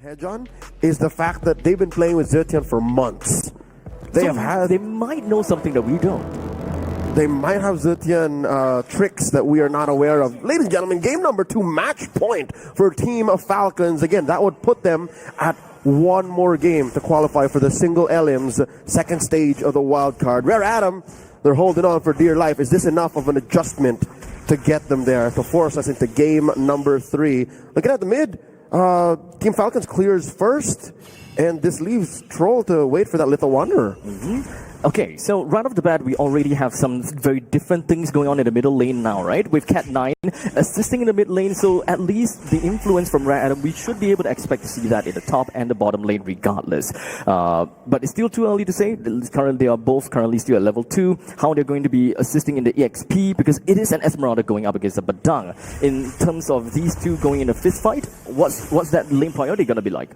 hedge on is the fact that they've been playing with Zetian for months. They might know something that we don't. They might have Zetian tricks that we are not aware of. Ladies and gentlemen, game number 2, match point for Team of Falcons. Again, that would put them at one more game to qualify for the single elims second stage of the wild card. Rare Adam, they're holding on for dear life. Is this enough of an adjustment to get them there, to force us into game number 3? Looking at the mid, Team Falcons clears first, and this leaves Troll to wait for that little wanderer. Okay, so right off the bat, we already have some very different things going on in the middle lane now, right? With Cat9 assisting in the mid lane, so at least the influence from Rare Adam, we should be able to expect to see that in the top and the bottom lane regardless. But it's still too early to say. Currently, they are both currently still at level 2. How they're going to be assisting in the EXP, because it is an Esmeralda going up against a Badang. In terms of these two going in a fist fight, what's that lane priority going to be like?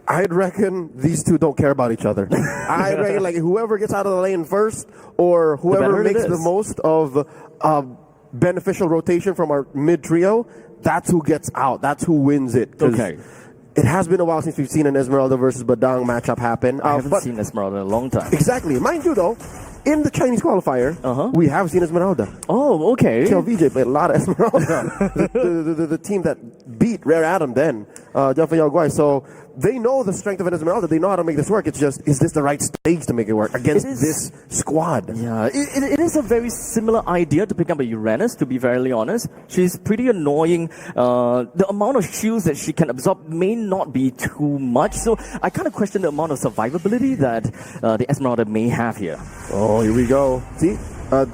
I'd reckon these two don't care about each other. I reckon like whoever gets out of the lane first, or whoever makes the most of beneficial rotation from our mid trio, that's who gets out. That's who wins it. Okay. It has been a while since we've seen an Esmeralda versus Badang matchup happen. I haven't seen Esmeralda in a long time. Exactly. Mind you, though, in the Chinese qualifier, we have seen Esmeralda. Oh, okay. VJ played a lot of Esmeralda. the team that beat Rare Adam then, Jaffa Yaguai. So they know the strength of an Esmeralda. They know how to make this work. It's just, is this the right stage to make it work against this squad? Yeah, it is a very similar idea to pick up a Uranus, to be very honest. She's pretty annoying. The amount of shields that she can absorb may not be too much. So I kind of question the amount of survivability that the Esmeralda may have here. Oh, here we go. See,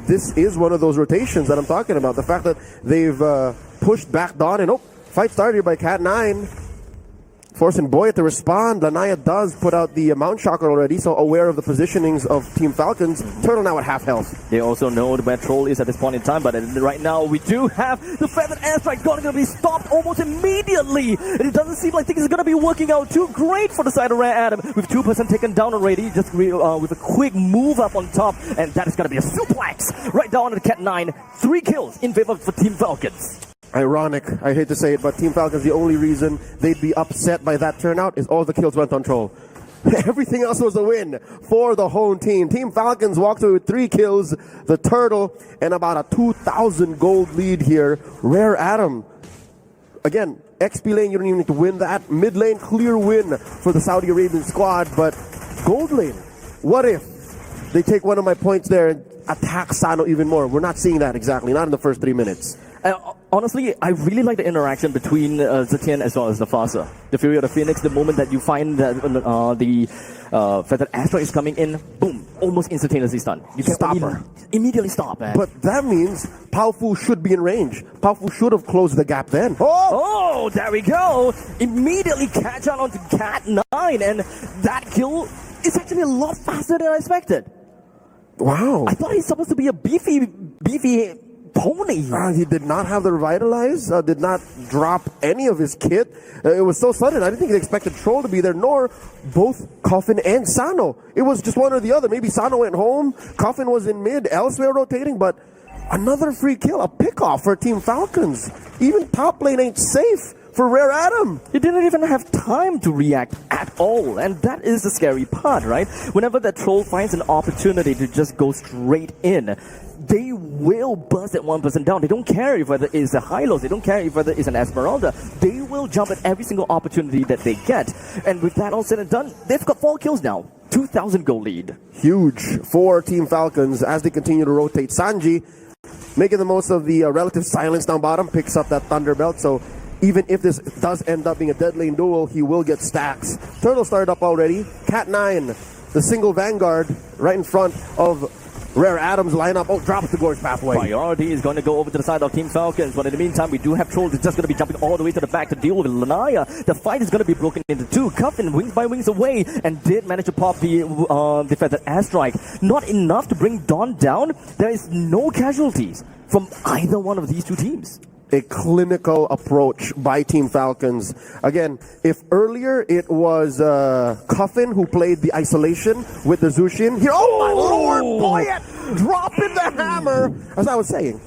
this is one of those rotations that I'm talking about. The fact that they've pushed back Dawn, and fight started here by Cat9. Forcing Boya to respond. Lanaya does put out the Mount Shocker already, so aware of the positionings of Team Falcons. Turtle now at half health. They also know where Troll is at this point in time, but right now we do have the Feathered Airstrike going to be stopped almost immediately. And it doesn't seem like things are going to be working out too great for the side of Rare Adam, with 2% taken down already, just with a quick move up on top, and that is going to be a suplex right down to the Cat9. 3 kills in favor for Team Falcons. Ironic, I hate to say it, but Team Falcons, the only reason they'd be upset by that turnout is all the kills went on Troll. Everything else was a win for the home team. Team Falcons walked away with 3 kills, the Turtle, and about a 2,000 gold lead here. Rare Adam. Again, XP lane, you don't even need to win that. Mid lane, clear win for the Saudi Arabian squad, but gold lane, what if they take one of my points there and attack Sano even more? We're not seeing that exactly, not in the first 3 minutes. Honestly, I really like the interaction between Zetian as well as the Nafasa. The Fury of the Phoenix, the moment that you find that the Feathered Asteroid is coming in, boom, almost instantaneously stunned. You can stop her. Immediately stop, man. But that means Powerful should be in range. Powerful should have closed the gap then. Oh, there we go. Immediately catch on onto Cat9, and that kill is actually a lot faster than I expected. Wow. I thought he's supposed to be a beefy pony. He did not have the Revitalize, did not drop any of his kit. It was so sudden. I didn't think he expected Troll to be there, nor both Coffin and Sano. It was just one or the other. Maybe Sano went home, Coffin was in mid, elsewhere rotating, but another free kill, a pickoff for Team Falcons. Even top lane ain't safe for Rare Adam. He didn't even have time to react at all, and that is the scary part, right? Whenever that Troll finds an opportunity to just go straight in, they will bust at 1% down. They don't care if whether it's a Hylos, they don't care if whether it's an Esmeralda. They will jump at every single opportunity that they get. And with that all said and done, they've got 4 kills now. 2,000 goal lead. Huge for Team Falcons as they continue to rotate. Sanji, making the most of the relative silence down bottom, picks up that Thunder Belt. So even if this does end up being a dead lane duel, he will get stacks. Turtle started up already. Cat9, the single Vanguard right in front of Rare Adam's lineup. Drops the Gorge pathway. Priority is going to go over to the side of Team Falcons, but in the meantime, we do have Trolls who's just going to be jumping all the way to the back to deal with Lanaya. The fight is going to be broken into 2. Coffin wings by wings away and did manage to pop the Feathered Airstrike. Not enough to bring Dawn down. There is no casualties from either one of these 2 teams. A clinical approach by Team Falcons. Again, if earlier it was Coffin who played the isolation with the Zushin, here, oh my lord, Boyet dropping the hammer. As I was saying,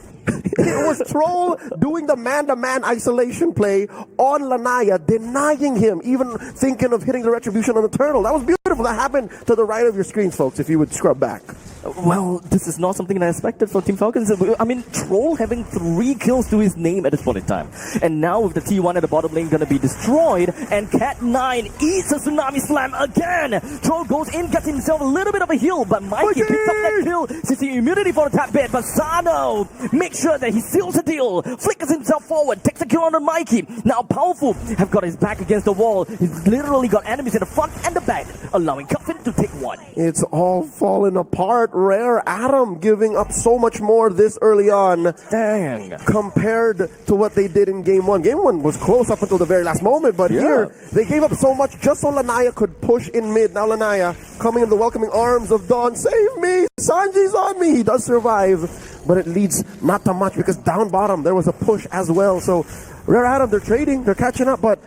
It was Troll doing the man-to-man isolation play on Lanaya, denying him, even thinking of hitting the retribution on the turtle. That was beautiful. That happened to the right of your screens, folks, if you would scrub back. Well, this is not something that I expected from Team Falcons. I mean, Troll having 3 kills to his name at this point in time. And now with the T1 at the bottom lane going to be destroyed, and Cat9 eats a Tsunami Slam again. Troll goes in, gets himself a little bit of a heal, but Mikey picks up that kill, since the immunity for a tap bit. But Sano makes sure that he seals the deal, flickers himself forward, takes a kill on the Mikey. Now Powerful have got his back against the wall. He's literally got enemies in the front and the back, allowing Cuffin to take 1. It's all falling apart. Rare Adam giving up so much more this early on. Dang. Compared to what they did in Game 1. Game 1 was close up until the very last moment, but here they gave up so much just so Lanaya could push in mid. Now Lanaya coming in the welcoming arms of Dawn. Save me! Sanji's on me! He does survive, but it leads not to much because down bottom there was a push as well. So Rare Adam, they're trading, they're catching up, but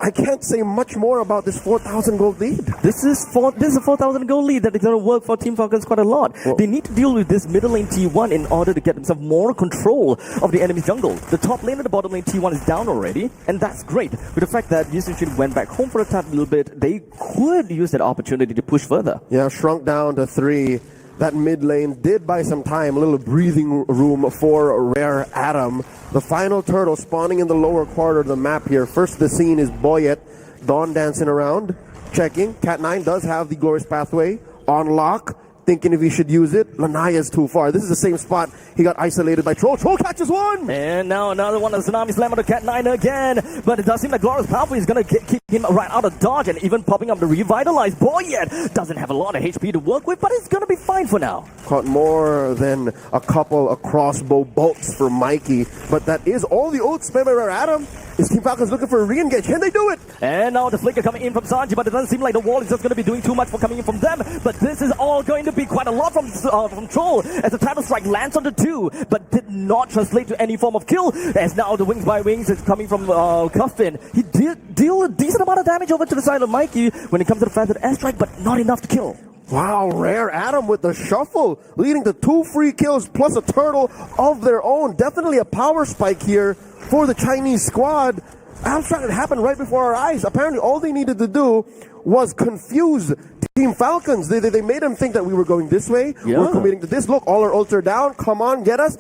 I can't say much more about this 4,000 gold lead. This is a 4,000 gold lead that is going to work for Team Falcons quite a lot. Well, they need to deal with this middle lane T1 in order to get themselves more control of the enemy's jungle. The top lane and the bottom lane T1 is down already, and that's great. With the fact that Yushin went back home for a tad little bit, they could use that opportunity to push further. Yeah, shrunk down to 3. That mid lane did buy some time, a little breathing room for Rare Adam. The final turtle spawning in the lower quarter of the map here. First the scene is Boyet. Dawn dancing around, checking. Cat9 does have the Glorious Pathway on lock, thinking if he should use it. Lanaya's too far. This is the same spot he got isolated by Troll. Troll catches 1! And now another one of Tsunami Slam on the Cat9 again. But it does seem like Glorious Pathway is going to keep him right out of dodge, and even popping up the Revitalize. Boyet doesn't have a lot of HP to work with, but it's going to be fine for now. Caught more than a couple of crossbow bolts for Mikey, but that is all the oats spent by Rare Adam. Is Team Falcons looking for a re-engage? Can they do it? And now the flicker coming in from Sanji, but it doesn't seem like the wall is just going to be doing too much for coming in from them. But this is all going to be quite a lot from Troll, as the Title Strike lands on the 2, but did not translate to any form of kill. As now the Wings by Wings is coming from Cuffin. He did deal a decent amount of damage over to the side of Mikey when it comes to the fact that airstrike, but not enough to kill. Wow, Rare Adam with the shuffle, leading to 2 free kills plus a turtle of their own. Definitely a power spike here for the Chinese squad. Abstract had happened right before our eyes. Apparently all they needed to do was confuse Team Falcons. They made them think that we were going this way. We're committing to this. Look, all our ults are down. Come on, get us.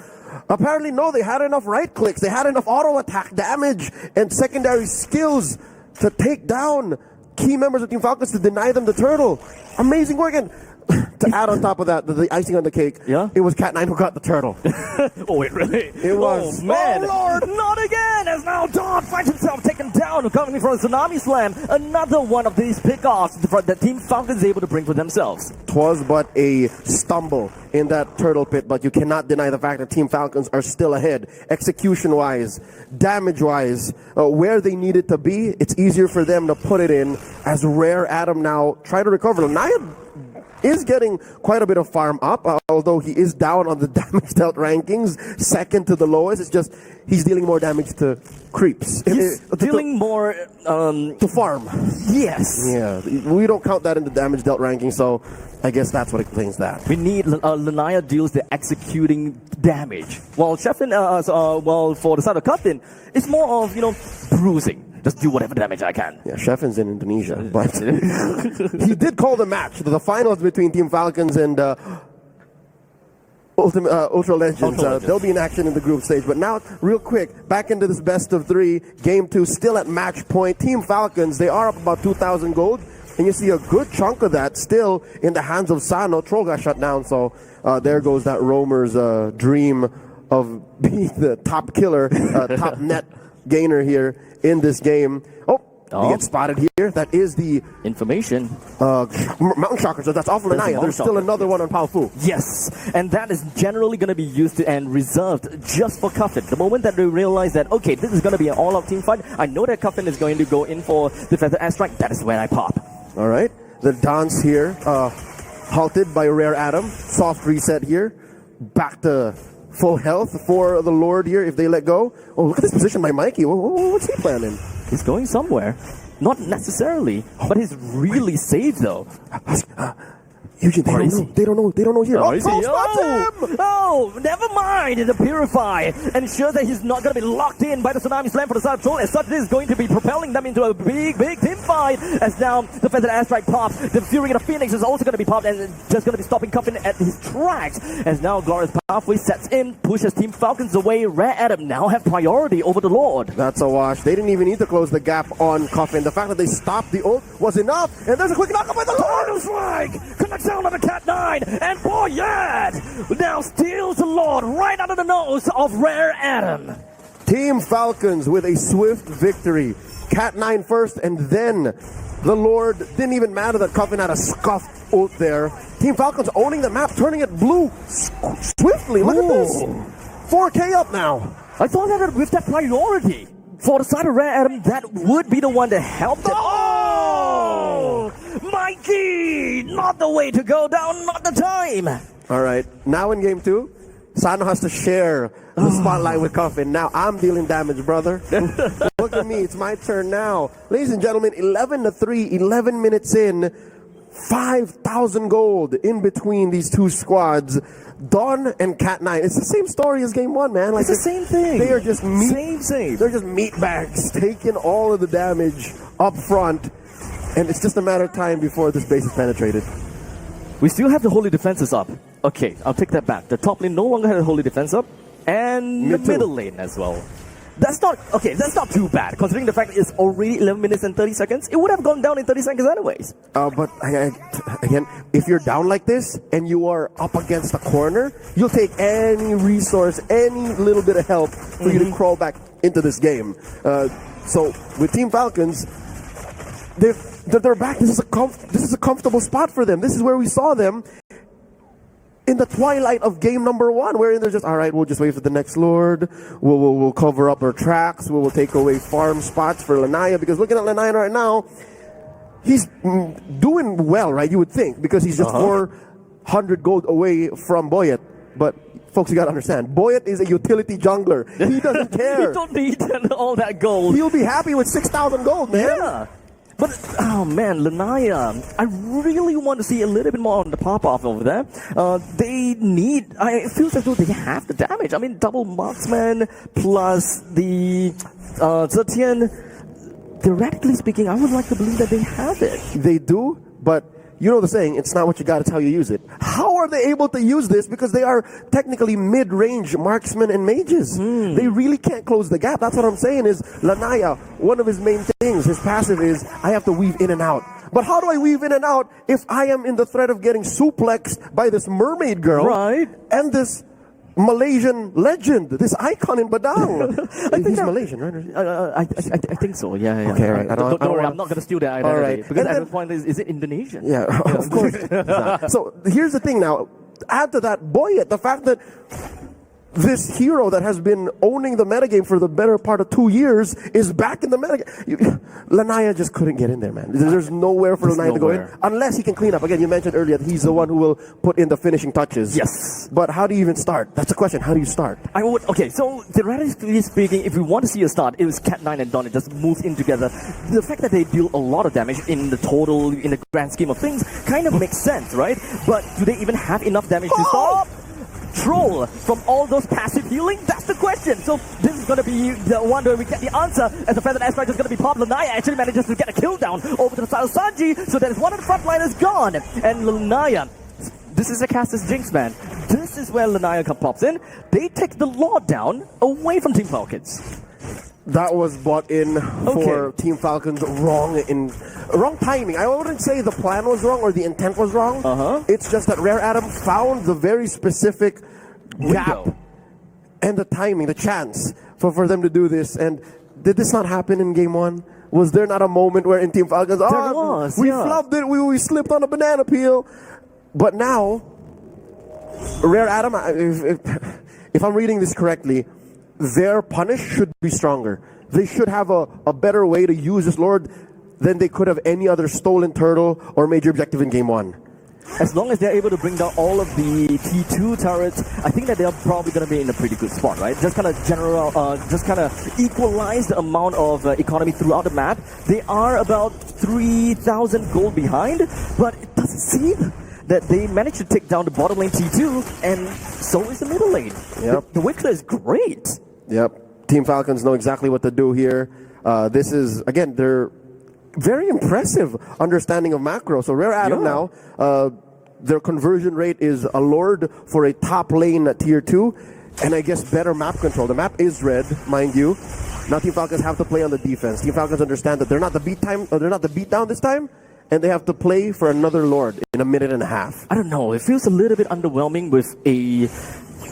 Apparently, no, they had enough right clicks. They had enough auto attack damage and secondary skills to take down key members of Team Falcons to deny them the turtle. Amazing work. And to add on top of that, the icing on the cake, it was Cat9 who got the turtle. Oh, wait, really? It was. Oh, man. Oh, Lord. Not again, as now Dawn finds himself taken down, coming from a Tsunami Slam. Another one of these pickoffs that Team Falcons is able to bring for themselves. 'Twas but a stumble in that turtle pit, but you cannot deny the fact that Team Falcons are still ahead. Execution-wise, damage-wise, where they needed to be, it's easier for them to put it in as Rare Adam now try to recover. Naya is getting quite a bit of farm up, although he is down on the damage dealt rankings, second to the lowest. It's just he's dealing more damage to creeps. He's dealing more to farm. Yes. Yeah, we don't count that in the damage dealt ranking, so I guess that's what explains that. We need Lanaya deals the executing damage, while Sheffin, well, for the side of Cuffin, it's more of bruising. Just do whatever damage I can. Yeah, Sheffin's in Indonesia, but he did call the match, the finals between Team Falcons and Ultra Legends. They'll be in action in the group stage. But now, real quick, back into this best of 3, Game 2, still at match point. Team Falcons, they are up about 2,000 gold, and you see a good chunk of that still in the hands of Sano. Troll got shut down, so there goes that roamer's dream of being the top killer, top net gainer here in this game. He gets spotted here. That is the information. Mountain Shocker, so that's off of Lanaya. There's still another one on Powerful. Yes, and that is generally going to be used and reserved just for Cuffin. The moment that they realize that, okay, this is going to be an all-out team fight, I know that Cuffin is going to go in for the Feather Airstrike, that is when I pop. All right, the dance here, halted by Rare Adam. Soft reset here. Back to full health for the Lord here if they let go. Oh, look at this position by Mikey. What's he planning? He's going somewhere. Not necessarily, but he's really safe though. Eugene, they Or don't is know. he? They don't know. They don't know here. Oh, is he? spots him! Oh, never mind. The Purify ensures that he's not going to be locked in by the Tsunami Slam for the side of Troll. As such, this is going to be propelling them into a big team fight. As now the Feathered Airstrike pops. The Fury of the Phoenix is also going to be popped and just going to be stopping Coffin at his tracks. As now Glorious Pathway sets in, pushes Team Falcons away. Rare Adam now have priority over the Lord. That's a wash. They didn't even need to close the gap on Coffin. The fact that they stopped the ult was enough. And there's a quick knockup by the Lord. Strike connects down on the Cat 9, and Boyet now steals the Lord right out of the nose of Rare Adam. Team Falcons with a swift victory. Cat 9 first, and then the Lord. Didn't even matter that Coffin had a scuffed ult there. Team Falcons owning the map, turning it blue swiftly. Look at this. 4K up now. I thought that with that priority for the side of Rare Adam, that would be the one to help them. Oh! Mikey! Not the way to go down, not the time. All right, now in game 2, Sano has to share the spotlight with Coffin. Now I'm dealing damage, brother. Look at me, it's my turn now. Ladies and gentlemen, 11-3, 11 minutes in, 5,000 gold in between these two squads. Dawn and Cat 9. It's the same story as game 1, man. Like It's the same thing. They are just Same. They're just meat bags taking all of the damage up front, and it's just a matter of time before this base is penetrated. We still have the Holy Defenses up. Okay, I'll take that back. The top lane no longer has a Holy Defense up, and Mid the too. middle lane as well. That's not too bad, considering the fact that it's already 11 minutes and 30 seconds. It would have gone down in 30 seconds anyways. But again, if you're down like this and you are up against a corner, you'll take any resource, any little bit of help for you to crawl back into this game. So with Team Falcons, they're back. This is a comfortable spot for them. This is where we saw them in the twilight of game number 1, wherein they're just, all right, we'll just wait for the next Lord. We'll cover up our tracks. We'll take away farm spots for Lanaya, because looking at Lanaya right now, he's doing well, right? You would think, because he's just 400 gold away from Boyet. But folks, you gotta understand, Boyet is a utility jungler. He doesn't care. You don't need all that gold. He'll be happy with 6,000 gold, man. Yeah. But, oh man, Lanaya, I really want to see a little bit more on the pop-off over there. It feels as though they have the damage. I mean, double marksman plus the Zetian. Theoretically speaking, I would like to believe that they have it. They do, but you know the saying, it's not what you got, it's how you use it. How are they able to use this? Because they are technically mid-range marksmen and mages. They really can't close the gap. That's what I'm saying is, Lanaya, one of his main things, his passive is, I have to weave in and out. But how do I weave in and out if I am in the threat of getting suplexed by this mermaid girl? Right. And this Malaysian legend, this icon in Badang. He's Malaysian, right? I think so. Yeah. Okay, right. Don't worry, I'm not going to steal that identity. All right. Because at this point, is it Indonesian? Yeah, of course. So here's the thing now. Add to that, Boyet, the fact that this hero that has been owning the metagame for the better part of 2 years is back in the metagame. Lanaya just couldn't get in there, man. There's nowhere for Lanaya to go in unless he can clean up. Again, you mentioned earlier that he's the one who will put in the finishing touches. Yes. But how do you even start? That's the question. How do you start? Okay, so theoretically speaking, if we want to see a start, it was Cat 9 and Dawn. It just moves in together. The fact that they deal a lot of damage in the total, in the grand scheme of things, kind of makes sense, right? But do they even have enough damage to stop Troll from all those passive healing? That's the question. So this is going to be the one where we get the answer, as the Feathered Airstrike is going to be popped. Lanaya actually manages to get a kill down over to the side of Sanji, so that is one of the frontliners gone. And Lanaya, this is a caster's jinx, man. This is where Lanaya pops in. They take the Lord down away from Team Falcons. That was bought in for Team Falcons wrong timing. I wouldn't say the plan was wrong or the intent was wrong. It's just that Rare Adam found the very specific gap and the timing, the chance for them to do this. And did this not happen in game 1? Was there not a moment where in Team Falcons, we flubbed it, we slipped on a banana peel? But now, Rare Adam, if I'm reading this correctly, their punish should be stronger. They should have a better way to use this Lord than they could have any other stolen turtle or major objective in game 1. As long as they're able to bring down all of the T2 turrets, I think that they're probably going to be in a pretty good spot, right? Just kind of equalize the amount of economy throughout the map. They are about 3,000 gold behind, but it doesn't seem that they managed to take down the bottom lane T2, and so is the middle lane. Yep. The wave clear is great. Yep. Team Falcons know exactly what to do here. This is, again, they're very impressive understanding of macro. So Rare Atom now, their conversion rate is a lord for a top lane at tier 2, and I guess better map control. The map is red, mind you. Now Team Falcons have to play on the defense. Team Falcons understand that they're not the beat down this time, and they have to play for another lord in a minute and a half. I don't know. It feels a little bit underwhelming with a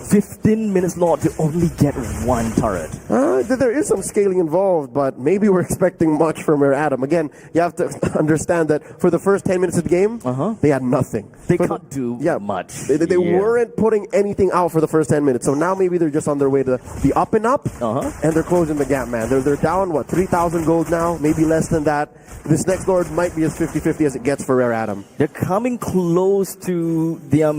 15 minutes lord to only get one turret. There is some scaling involved, but maybe we're expecting much from Rare Atom. Again, you have to understand that for the first 10 minutes of the game, they had nothing. They can't do much. They weren't putting anything out for the first 10 minutes. So now maybe they're just on their way to the up and up, and they're closing the gap, man. They're down, 3,000 gold now, maybe less than that. This next lord might be as 50-50 as it gets for Rare Atom. They're coming close to their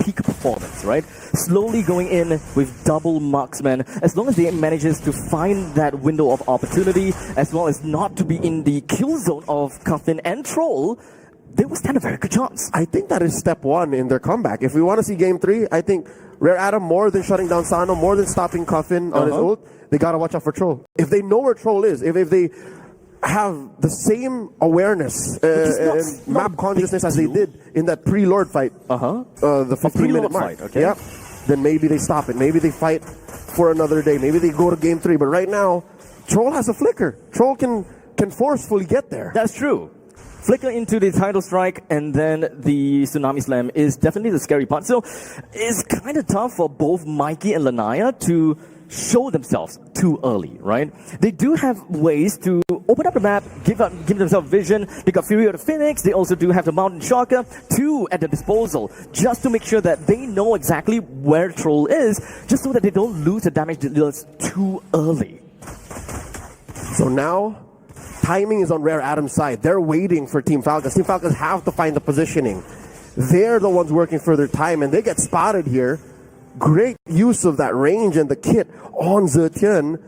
peak performance, right? Slowly going in with double marksman. As long as they manages to find that window of opportunity, as well as not to be in the kill zone of Coffin and Troll, they will stand a very good chance. I think that is step one in their comeback. If we want to see game 3, I think Rare Atom, more than shutting down Sano, more than stopping Coffin on his ult, they gotta watch out for Troll. If they know where Troll is, if they have the same awareness and map consciousness as they did in that pre-Lord fight, the 15-minute mark, fight, yep, then maybe they stop it. Maybe they fight for another day. Maybe they go to game 3. But right now, Troll has a flicker. Troll can forcefully get there. That's true. Flicker into the title strike, and then the Tsunami Slam is definitely the scary part. So it's kind of tough for both Mikey and Lanaya to show themselves too early, right? They do have ways to open up the map, give themselves vision. They got Fury of the Phoenix. They also do have the Mountain Shocker, 2 at their disposal, just to make sure that they know exactly where Troll is, just so that they don't lose the damage dealers too early. So now, timing is on Rare Atom's side. They're waiting for Team Falcons. Team Falcons have to find the positioning. They're the ones working for their time, and they get spotted here. Great use of that range and the kit on Zetian.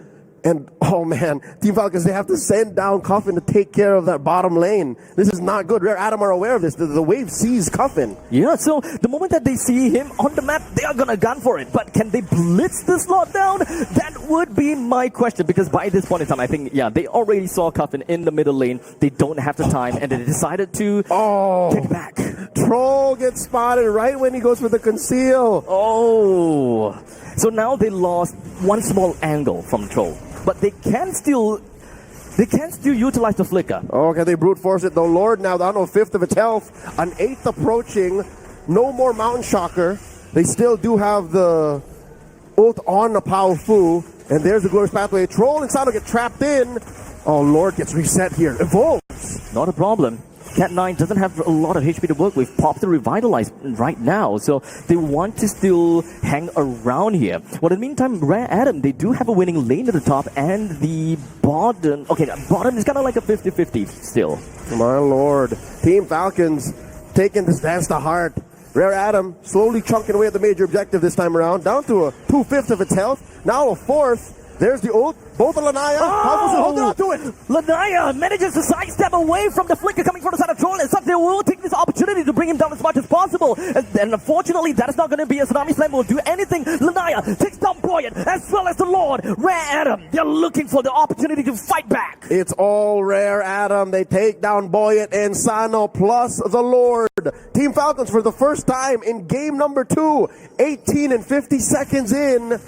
And, oh man, Team Falcons, they have to send down Coffin to take care of that bottom lane. This is not good. Rare Atom are aware of this. The wave sees Coffin. Yeah, so the moment that they see him on the map, they are going to gun for it. But can they blitz the slot down? That would be my question, because by this point in time, I think, they already saw Coffin in the middle lane. They don't have the time, and they decided to take it back. Troll gets spotted right when he goes for the conceal. Oh. So now they lost one small angle from Troll. But they can still utilize the flicker. Okay, they brute force it. The Lord now down to a 5th of its health. An 8th approaching. No more Mountain Shocker. They still do have the ult on the Pao Fu. And there's the Glorious Pathway. Troll and Sano get trapped in. Oh, Lord gets reset here. Evolves. Not a problem. Cat 9 doesn't have a lot of HP to work with. Pop to revitalize right now, so they want to still hang around here. Well, in the meantime, Rare Atom, they do have a winning lane at the top, and the bottom. Okay, the bottom is kind of like a 50-50 still. My lord. Team Falcons taking this dance to heart. Rare Atom slowly chunking away at the major objective this time around, down to a 2/5 of its health. Now a 4th. There's the ult. Both of Lanaya. Holding on to it. Lanaya manages to sidestep away from the flicker coming from the side of Troll, and so they will take this opportunity to bring him down as much as possible. And unfortunately, that is not going to be a Tsunami Slam will do anything. Lanaya takes down Boyet as well as the Lord. Rare Atom, they're looking for the opportunity to fight back. It's all Rare Atom. They take down Boyet and Sano plus the Lord. Team Falcons for the first time in game number 2, 18 and 50 seconds in.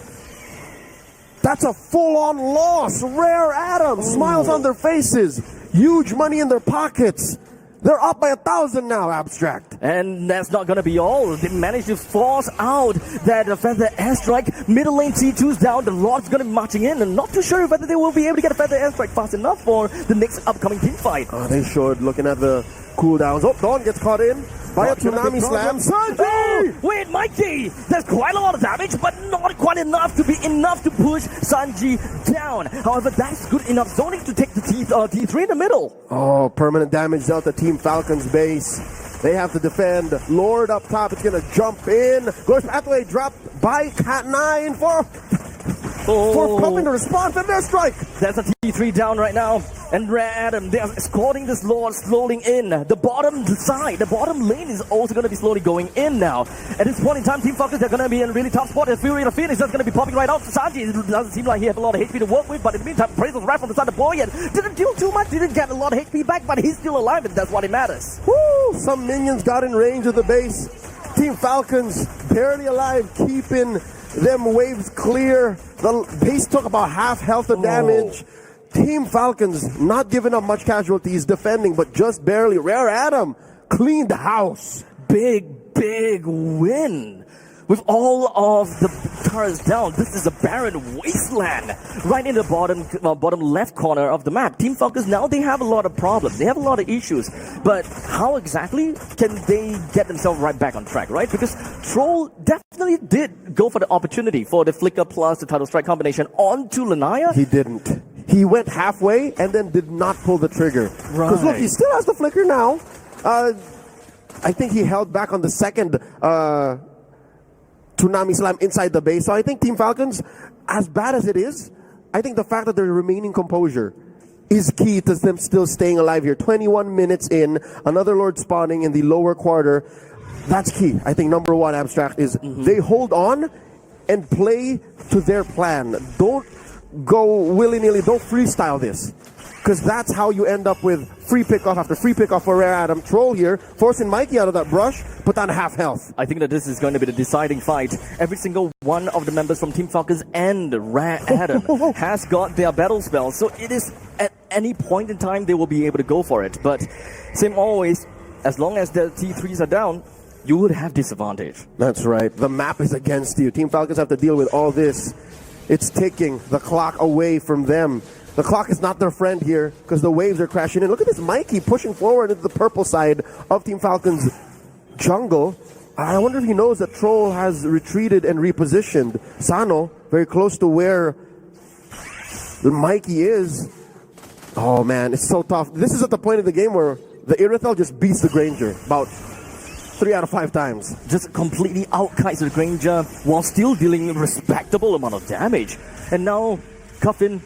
That's a full-on loss. Rare Atom, smiles on their faces, huge money in their pockets. They're up by 1,000 now, Abstract. And that's not going to be all. They managed to force out that Feather Airstrike. Middle lane T2's down. The Lord's going to be marching in. And not too sure whether they will be able to get a Feather Airstrike fast enough for the next upcoming team fight. They should, looking at the cooldowns. Oh, Dawn gets caught in by a Tsunami Slam. Sanji! Wait, Mikey! There's quite a lot of damage, but not quite enough to be enough to push Sanji down. However, that's good enough zoning to take the T3 in the middle. Oh, permanent damage dealt to Team Falcon's base. They have to defend. Lord up top is going to jump in. Glorious Pathway dropped by Cat 9 for for Cuffin to respond to their strike. There's a T3 down right now. And Rare Adam, they are escorting this Lord slowly in. The bottom side, the bottom lane is also going to be slowly going in now. At this point in time, Team Falcons, they're going to be in a really tough spot. As Fury of Phoenix is going to be popping right out. Sanji, it doesn't seem like he has a lot of HP to work with, but in the meantime, Praise was right from the side of Boyan. Didn't do too much, didn't get a lot of HP back, but he's still alive, and that's what it matters. Woo! Some minions got in range of the base. Team Falcons barely alive, keeping them waves clear. The base took about half health of damage. Team Falcons not giving up much casualties, defending, but just barely. Rare Adam cleaned the house. Big win. With all of the turrets down, this is a barren wasteland right in the bottom left corner of the map. Team Falcons, now they have a lot of problems. They have a lot of issues. But how exactly can they get themselves right back on track, right? Because Troll definitely did go for the opportunity for the Flicker plus the Title Strike combination onto Lanaya. He didn't. He went halfway and then did not pull the trigger. Right. Because look, he still has the Flicker now. I think he held back on the second Tsunami Slam inside the base. So I think Team Falcons, as bad as it is, I think the fact that they're remaining composure is key to them still staying alive here. 21 minutes in, another Lord spawning in the lower quarter. That's key. I think number one, Abstract, is they hold on and play to their plan. Don't go willy-nilly. Don't freestyle this. Because that's how you end up with free pickoff after free pickoff for Rare Adam. Troll here, forcing Mikey out of that brush, put down half health. I think that this is going to be the deciding fight. Every single one of the members from Team Falcons and Rare Adam has got their battle spell. So it is at any point in time they will be able to go for it. But same always, as long as the T3s are down, you would have disadvantage. That's right. The map is against you. Team Falcons have to deal with all this. It's ticking the clock away from them. The clock is not their friend here because the waves are crashing in. Look at this Mikey pushing forward into the purple side of Team Falcon's jungle. I wonder if he knows that Troll has retreated and repositioned. Sano, very close to where the Mikey is. Oh man, it's so tough. This is at the point of the game where the Irithel just beats the Granger about 3 out of 5 times. Just completely outkites the Granger while still dealing a respectable amount of damage. And now Cuffin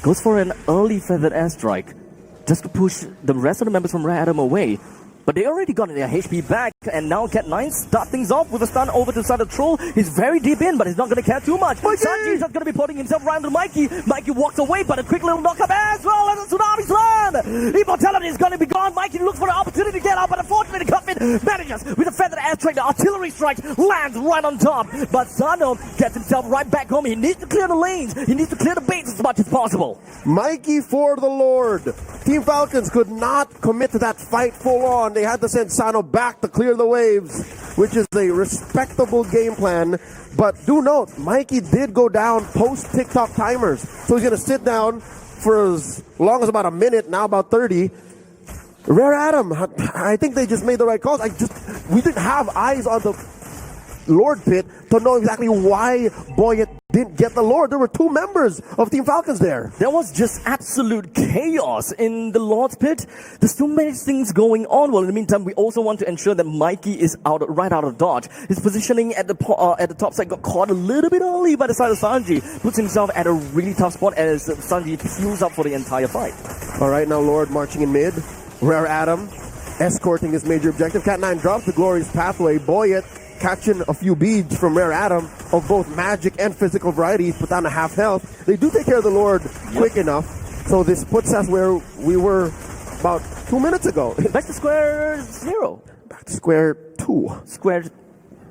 goes for an early feathered airstrike just to push the rest of the members from Rare Adam away. But they already got their HP back, and now Cat9 start things off with a stun over to the side of Troll. He's very deep in, but he's not going to care too much. Sanji is not going to be putting himself around to Mikey. Mikey walks away, but a quick little knockup as well as a Tsunami Slam. Immortality is going to be gone. Mikey looks for an opportunity to get out, but unfortunately Cuffin manages with a feathered airstrike. The artillery strike lands right on top. But Sano gets himself right back home. He needs to clear the lanes. He needs to clear the base as much as possible. Mikey for the Lord. Team Falcons could not commit to that fight full on. They had to send Sano back to clear the waves, which is a respectable game plan. But do note, Mikey did go down post TikTok timers. So he's going to sit down for as long as about a minute, now about 30. Rare Adam, I think they just made the right calls. We didn't have eyes on the Lord pit to know exactly why Boyet didn't get the Lord. There were 2 members of Team Falcons there. There was just absolute chaos in the Lord's pit. There's too many things going on. Well, in the meantime, we also want to ensure that Mikey is right out of dodge. His positioning at the top side got caught a little bit early by the side of Sanji. Puts himself at a really tough spot as Sanji fuels up for the entire fight. All right, now Lord marching in mid. Rare Adam escorting his major objective. Cat9 drops the glorious pathway. Boyet catching a few beads from Rare Adam of both magic and physical varieties, put down a half health. They do take care of the Lord quick enough, so this puts us where we were about 2 minutes ago. Back to square 0. Back to square 2. Square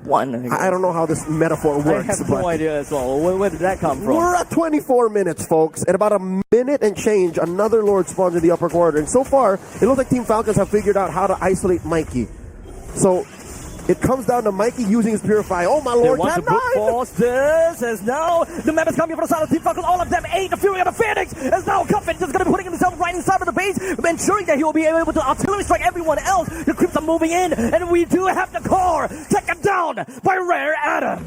1. I don't know how this metaphor works. I have no idea as well. Where did that come from? We're at 24 minutes, folks. At about a minute and change, another Lord spawns in the upper quarter. And so far, it looks like Team Falcons have figured out how to isolate Mikey. So it comes down to Mikey using his Purify. Oh my Lord, they want to brute force this, as now the members coming from the side of Team Falcons, all of them aid the Fury of the Phoenix, as now Cuffin just going to be putting himself right inside of the base, ensuring that he will be able to artillery strike everyone else. The creeps are moving in, and we do have the core taken down by Rare Adam.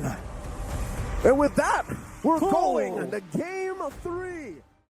And with that, we're going to game 3.